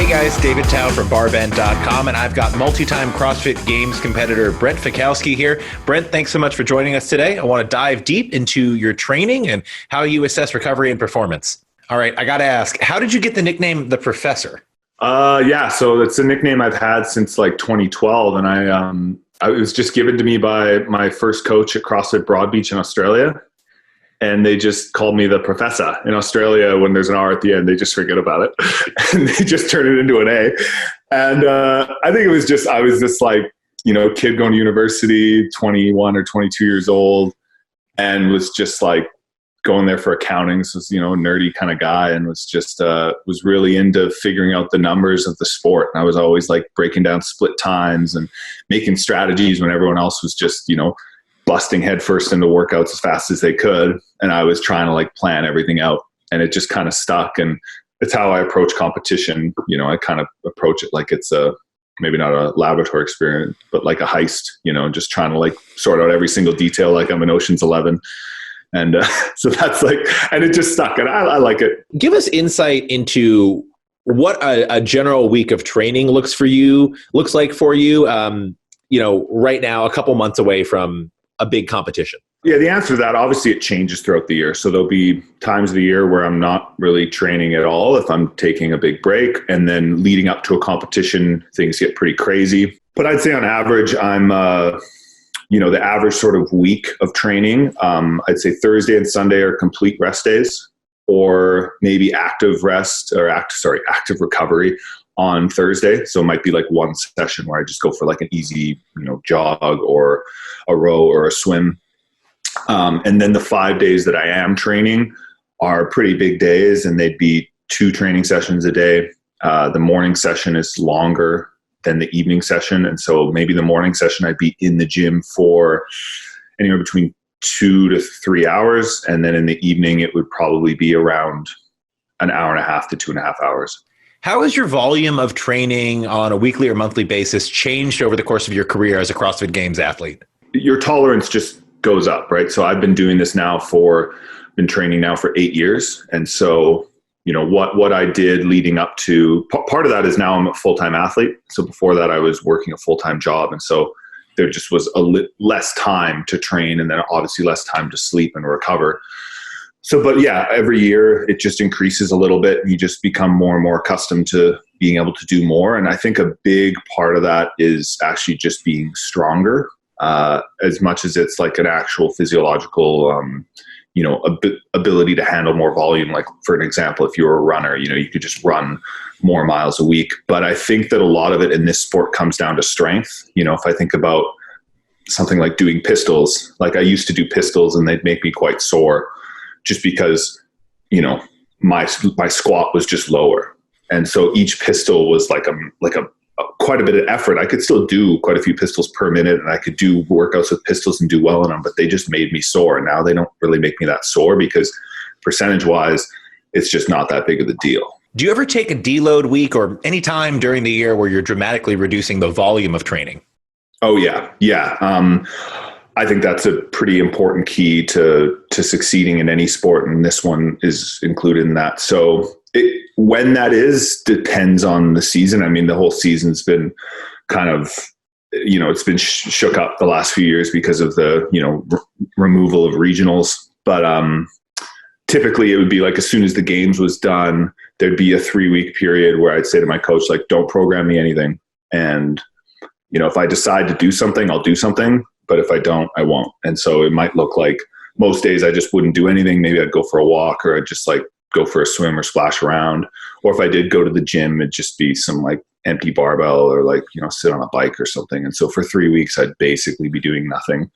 Hey guys, David Tao from barbend.com, and I've got multi-time CrossFit Games competitor Brent Fikowski here. Brent, thanks so much for joining us today. I want to dive deep into your training and how you assess recovery and performance. All right, I got to ask, how did you get the nickname The Professor? So it's a nickname I've had since like 2012, and it was just given to me by my first coach at CrossFit Broadbeach in Australia. And they just called me the Professor. In Australia, when there's an R at the end, they just forget about it. And they just turn it into an A. And I think I was just like, kid going to university, 21 or 22 years old, and was just like going there for accounting. So was, a nerdy kind of guy, and was just, was really into figuring out the numbers of the sport. And I was always like breaking down split times and making strategies when everyone else was just, busting headfirst into workouts as fast as they could. And I was trying to like plan everything out, and it just kind of stuck. And it's how I approach competition. I kind of approach it like it's maybe not a laboratory experiment, but like a heist, just trying to like sort out every single detail. Like I'm in Ocean's 11. And so that's like, and it just stuck, and I like it. Give us insight into what a general week of training looks like for you, right now, a couple months away from a big competition. Yeah, the answer to that, obviously it changes throughout the year. So there'll be times of the year where I'm not really training at all if I'm taking a big break, and then leading up to a competition, things get pretty crazy. But I'd say on average, I'm, the average sort of week of training, I'd say Thursday and Sunday are complete rest days, or maybe active recovery on Thursday. So it might be like one session where I just go for like an easy, jog or a row or a swim. And then the 5 days that I am training are pretty big days, and they'd be 2 training sessions a day. The morning session is longer than the evening session. And so maybe the morning session, I'd be in the gym for anywhere between 2 to 3 hours. And then in the evening, it would probably be around an hour and a half to 2.5 hours. How has your volume of training on a weekly or monthly basis changed over the course of your career as a CrossFit Games athlete? Your tolerance just goes up, right? So I've been doing this been training now for 8 years. And so, what I did leading up to, part of that is now I'm a full-time athlete. So before that I was working a full-time job. And so there just was less time to train, and then obviously less time to sleep and recover. So, but yeah, every year it just increases a little bit, and you just become more and more accustomed to being able to do more. And I think a big part of that is actually just being stronger, as much as it's like an actual physiological, ability to handle more volume. Like for an example, if you're a runner, you could just run more miles a week. But I think that a lot of it in this sport comes down to strength. If I think about something like doing pistols, like I used to do pistols and they'd make me quite sore, just because, my squat was just lower. And so each pistol was like quite a bit of effort. I could still do quite a few pistols per minute, and I could do workouts with pistols and do well in them, but they just made me sore. And now they don't really make me that sore, because percentage wise, it's just not that big of a deal. Do you ever take a deload week or any time during the year where you're dramatically reducing the volume of training? Oh yeah. Yeah. I think that's a pretty important key to succeeding in any sport, and this one is included in that. So when that is depends on the season. I mean, the whole season's been kind of, it's been shook up the last few years because of the, removal of regionals. But typically it would be like as soon as the games was done, there'd be a 3-week period where I'd say to my coach, like, don't program me anything. And, if I decide to do something, I'll do something. But if I don't, I won't. And so it might look like most days I just wouldn't do anything. Maybe I'd go for a walk, or I'd just like go for a swim or splash around. Or if I did go to the gym, it'd just be some like empty barbell, or like, sit on a bike or something. And so for 3 weeks, I'd basically be doing nothing.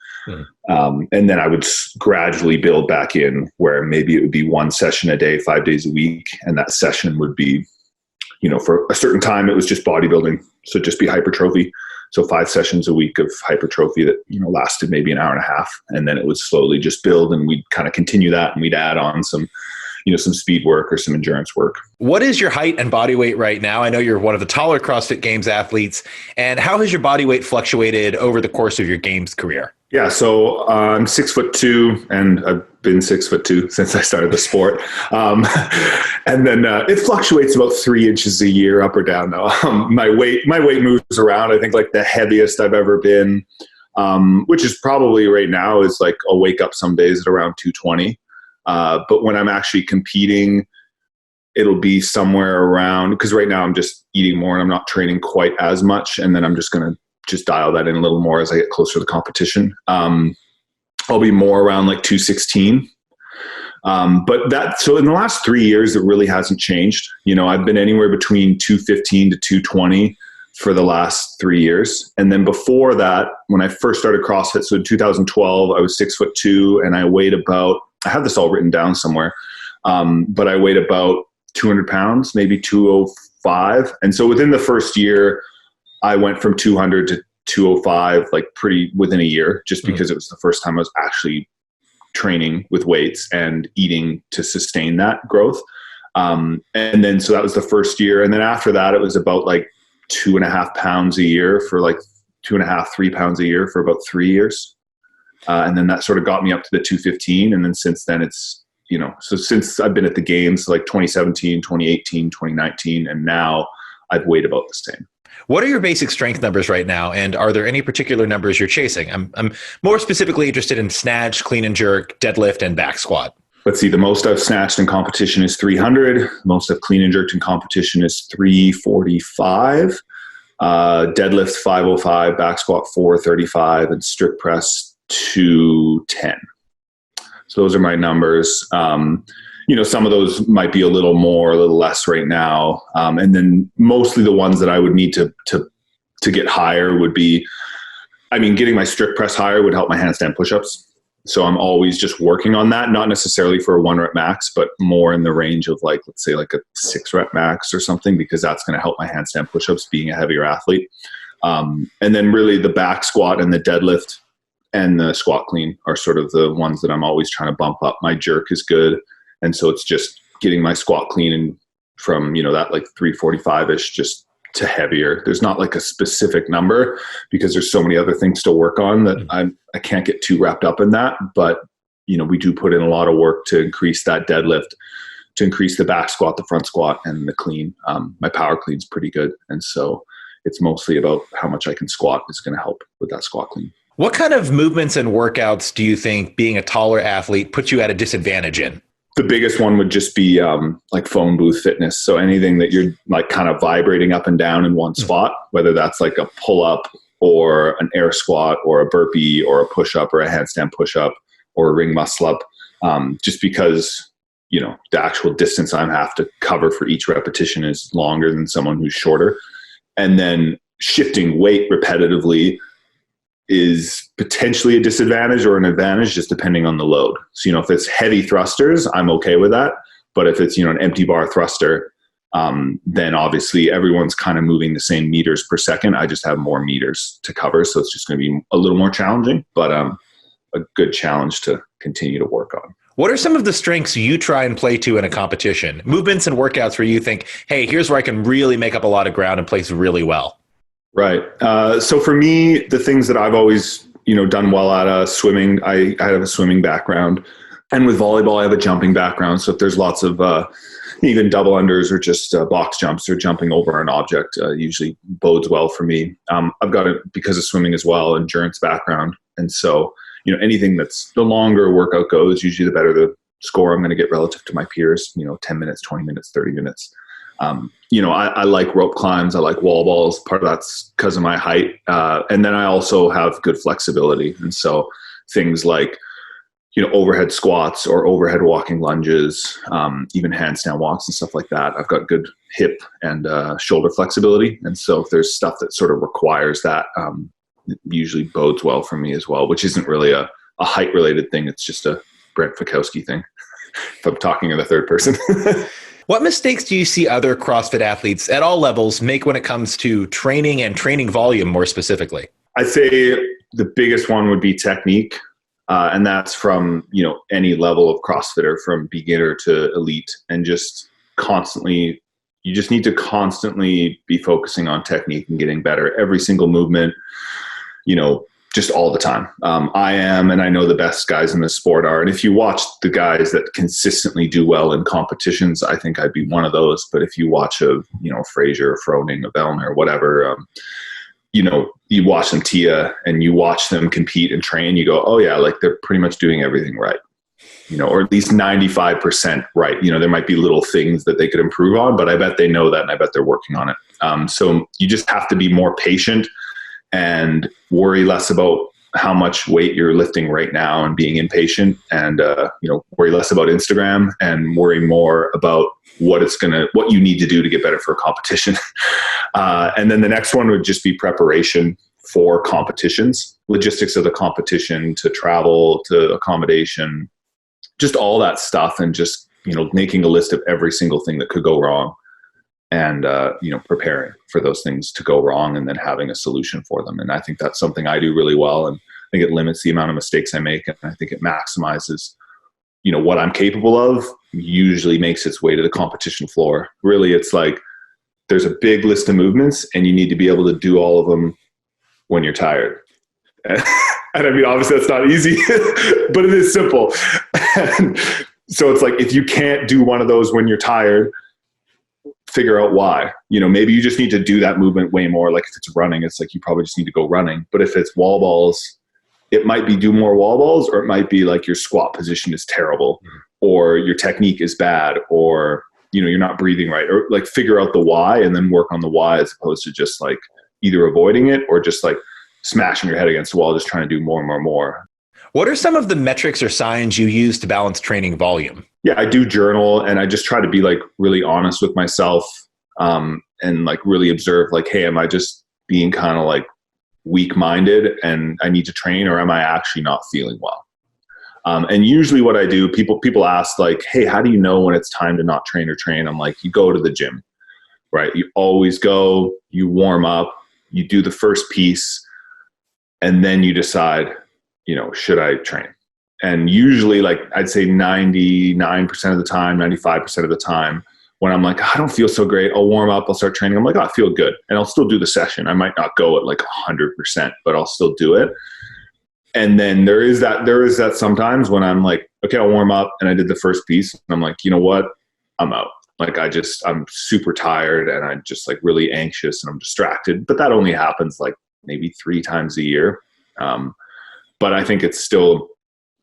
And then I would gradually build back in, where maybe it would be 1 session a day, 5 days a week. And that session would be, for a certain time, it was just bodybuilding. So it'd just be hypertrophy. So 5 sessions a week of hypertrophy that, lasted maybe an hour and a half. And then it would slowly just build, and we'd kind of continue that, and we'd add on some speed work or some endurance work. What is your height and body weight right now? I know you're one of the taller CrossFit Games athletes. And how has your body weight fluctuated over the course of your Games career? Yeah, so I'm 6'2", and I've been 6'2" since I started the sport. And then it fluctuates about 3 inches a year, up or down. Now, my weight moves around. I think like the heaviest I've ever been, which is probably right now, is like I'll wake up some days at around 220. But when I'm actually competing, it'll be somewhere around, because right now I'm just eating more and I'm not training quite as much, and then I'm just going to just dial that in a little more as I get closer to the competition. I'll be more around like 216. So in the last 3 years, it really hasn't changed. I've been anywhere between 215 to 220 for the last 3 years. And then before that, when I first started CrossFit, so in 2012, I was 6'2", and I weighed about, I have this all written down somewhere, but I weighed about 200 pounds, maybe 205. And so within the first year, I went from 200 to 205, like pretty within a year, just because it was the first time I was actually training with weights and eating to sustain that growth. And then, so that was the first year. And then after that, it was about like 2.5 pounds a year for like 2.5, 3 pounds a year for about 3 years. And then that sort of got me up to the 215. And then since then it's, so since I've been at the games, like 2017, 2018, 2019, and now I've weighed about the same. What are your basic strength numbers right now? And are there any particular numbers you're chasing? I'm more specifically interested in snatch, clean and jerk, deadlift, and back squat. Let's see, the most I've snatched in competition is 300. Most I've clean and jerked in competition is 345. Deadlift 505, back squat 435, and strict press 210. So those are my numbers. Some of those might be a little more, a little less right now. And then mostly the ones that I would need to get higher would be, getting my strict press higher would help my handstand push-ups. So I'm always just working on that, not necessarily for a 1 rep max, but more in the range of like, let's say like a 6 rep max or something, because that's going to help my handstand push-ups being a heavier athlete. And then really the back squat and the deadlift and the squat clean are sort of the ones that I'm always trying to bump up. My jerk is good. And so it's just getting my squat clean and from, that like 345-ish just to heavier. There's not like a specific number because there's so many other things to work on that I can't get too wrapped up in that. But, we do put in a lot of work to increase that deadlift, to increase the back squat, the front squat, and the clean. My power clean's pretty good. And so it's mostly about how much I can squat is going to help with that squat clean. What kind of movements and workouts do you think being a taller athlete puts you at a disadvantage in? The biggest one would just be like phone booth fitness. So anything that you're like kind of vibrating up and down in one spot, whether that's like a pull up or an air squat or a burpee or a push up or a handstand push up or a ring muscle up, just because, the actual distance I have to cover for each repetition is longer than someone who's shorter. And then shifting weight repetitively is potentially a disadvantage or an advantage, just depending on the load. So, if it's heavy thrusters, I'm okay with that. But if it's, an empty bar thruster, then obviously everyone's kind of moving the same meters per second. I just have more meters to cover. So it's just going to be a little more challenging, but a good challenge to continue to work on. What are some of the strengths you try and play to in a competition? Movements and workouts where you think, hey, here's where I can really make up a lot of ground and place really well. Right. So for me, the things that I've always, done well at swimming, I have a swimming background, and with volleyball, I have a jumping background. So if there's lots of even double unders or just box jumps or jumping over an object, usually bodes well for me. I've got because of swimming as well, endurance background. And so, anything that's the longer a workout goes, usually the better the score I'm going to get relative to my peers, 10 minutes, 20 minutes, 30 minutes. I like rope climbs. I like wall balls. Part of that's because of my height. And then I also have good flexibility. And so things like, overhead squats or overhead walking lunges, even handstand walks and stuff like that. I've got good hip and shoulder flexibility. And so if there's stuff that sort of requires that, it usually bodes well for me as well, which isn't really a height related thing. It's just a Brent Fikowski thing. If I'm talking in the third person. What mistakes do you see other CrossFit athletes at all levels make when it comes to training and training volume more specifically? I'd say the biggest one would be technique. And that's from, any level of CrossFitter, from beginner to elite, and just constantly, you just need to constantly be focusing on technique and getting better. Every single movement, just all the time. I am, and I know the best guys in the sport are. And if you watch the guys that consistently do well in competitions, I think I'd be one of those. But if you watch Fraser, Froning, a Vellner, whatever, you watch them Tia and you watch them compete and train, you go, oh yeah, like they're pretty much doing everything right. Or at least 95% right. There might be little things that they could improve on, but I bet they know that and I bet they're working on it. So you just have to be more patient and worry less about how much weight you're lifting right now and being impatient, and worry less about Instagram and worry more about what you need to do to get better for a competition. And then the next one would just be preparation for competitions, logistics of the competition, to travel, to accommodation, just all that stuff, and just making a list of every single thing that could go wrong, and preparing for those things to go wrong and then having a solution for them. And I think that's something I do really well, and I think it limits the amount of mistakes I make, and I think it maximizes what I'm capable of. Usually makes its way to the competition floor. Really, it's like there's a big list of movements and you need to be able to do all of them when you're tired. And I mean, obviously that's not easy, but it is simple. And so it's like, if you can't do one of those when you're tired, figure out why. Maybe you just need to do that movement way more. Like if it's running, it's like you probably just need to go running. But if it's wall balls, it might be do more wall balls, or it might be like your squat position is terrible, or your technique is bad, or you're not breathing right, or like figure out the why and then work on the why, as opposed to just like either avoiding it or just like smashing your head against the wall, just trying to do more and more and more. What are some of the metrics or signs you use to balance training volume? Yeah, I do journal, and I just try to be like really honest with myself, and like really observe, like, hey, am I just being kind of like weak-minded and I need to train, or am I actually not feeling well? And usually what I do, people ask like, hey, how do you know when it's time to not train or train? I'm like, you go to the gym, right? You always go, you warm up, you do the first piece, and then you decide, should I train? And usually, like I'd say 99% of the time, 95% of the time, when I'm like, I don't feel so great, I'll warm up, I'll start training. I'm like, I feel good. And I'll still do the session. I might not go at like 100%, but I'll still do it. And then there is that sometimes when I'm like, okay, I'll warm up, and I did the first piece, and I'm like, you know what? I'm out. Like I'm super tired, and I'm just like really anxious, and I'm distracted. But that only happens like maybe 3 times a year. But I think it's still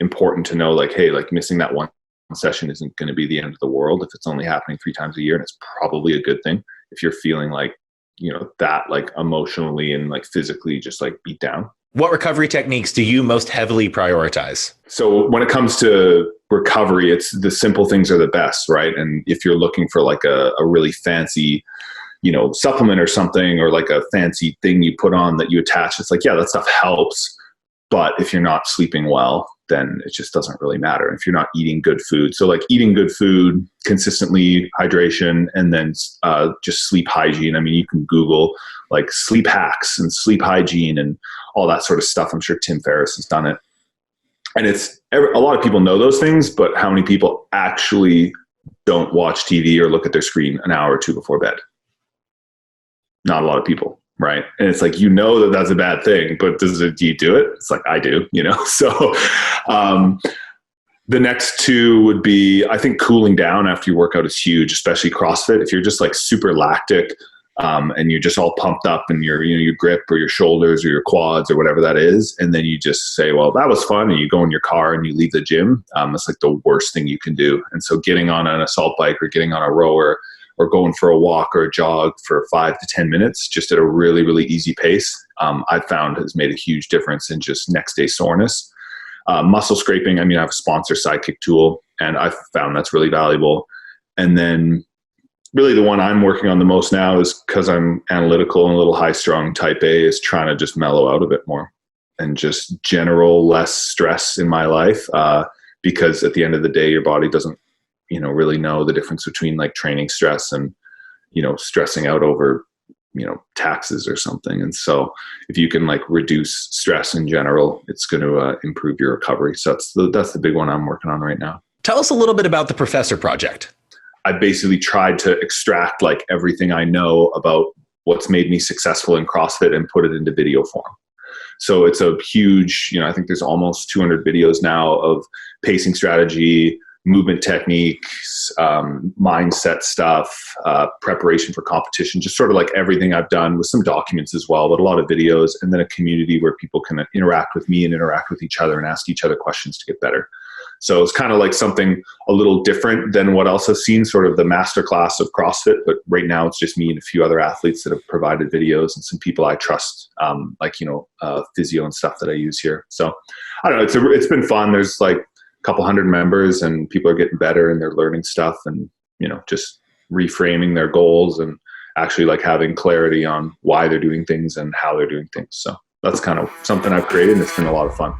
important to know, like, hey, like missing that one session isn't going to be the end of the world if it's only happening 3 times a year. And it's probably a good thing if you're feeling like, that like emotionally and like physically just like beat down. What recovery techniques do you most heavily prioritize? So when it comes to recovery, it's the simple things are the best, right? And if you're looking for like a really fancy, supplement or something, or like a fancy thing you put on that you attach, it's like, yeah, that stuff helps. But if you're not sleeping well, then it just doesn't really matter. If you're not eating good food. So like eating good food, consistently, hydration, and then just sleep hygiene. I mean, you can Google like sleep hacks and sleep hygiene and all that sort of stuff. I'm sure Tim Ferriss has done it. And a lot of people know those things, but how many people actually don't watch TV or look at their screen an hour or 2 before bed? Not a lot of people. Right. And it's like, that that's a bad thing, but do you do it? It's like, I do, So the next 2 would be, I think cooling down after you work out is huge, especially CrossFit. If you're just like super lactic, and you're just all pumped up in your grip or your shoulders or your quads or whatever that is. And then you just say, well, that was fun. And you go in your car and you leave the gym. It's like the worst thing you can do. And so getting on an assault bike or getting on a rower, or going for a walk or a jog for 5 to 10 minutes, just at a really, really easy pace, I've found has made a huge difference in just next day soreness. Muscle scraping, I mean, I have a sponsor Sidekick tool, and I've found that's really valuable. And then really the one I'm working on the most now is, because I'm analytical and a little high strung type A, is trying to just mellow out a bit more and just general less stress in my life. Because at the end of the day, your body doesn't really know the difference between like training stress and, stressing out over, taxes or something. And so if you can like reduce stress in general, it's going to improve your recovery. So that's the big one I'm working on right now. Tell us a little bit about the Professor Project. I basically tried to extract like everything I know about what's made me successful in CrossFit and put it into video form. So it's a huge, I think there's almost 200 videos now of pacing strategy, movement techniques, mindset stuff, preparation for competition, just sort of like everything I've done, with some documents as well, but a lot of videos, and then a community where people can interact with me and interact with each other and ask each other questions to get better. So it's kind of like something a little different than what else I've seen, sort of the masterclass of CrossFit. But right now it's just me and a few other athletes that have provided videos, and some people I trust, physio and stuff that I use here. So I don't know, it's been fun. There's like a couple hundred members, and people are getting better and they're learning stuff, and, just reframing their goals and actually like having clarity on why they're doing things and how they're doing things. So that's kind of something I've created, and it's been a lot of fun.